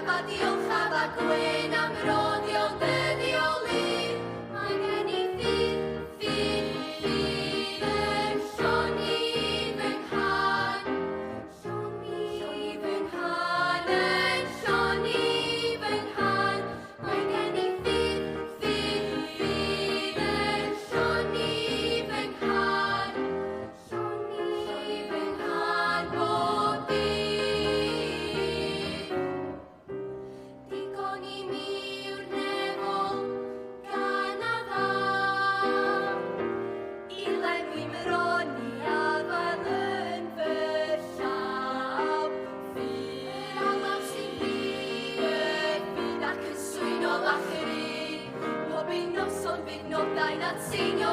a diochaf a gwyn am roddio dyddioli. Mae gen I ffydd yn Sioni fy nghan. Sioni fy nghan yn Sioni fy nghan. Mae gen I ffydd yn Sioni fy nghan. Sioni fy nghan bob dydd. Digon I mi yw'r nefol gan a dda. I lenwi myroni a fel yn fy llaw. Fy'r alaf sy'n bydd ac yn swyn o lacheri. Pob un noson bydd nodau'n at seinio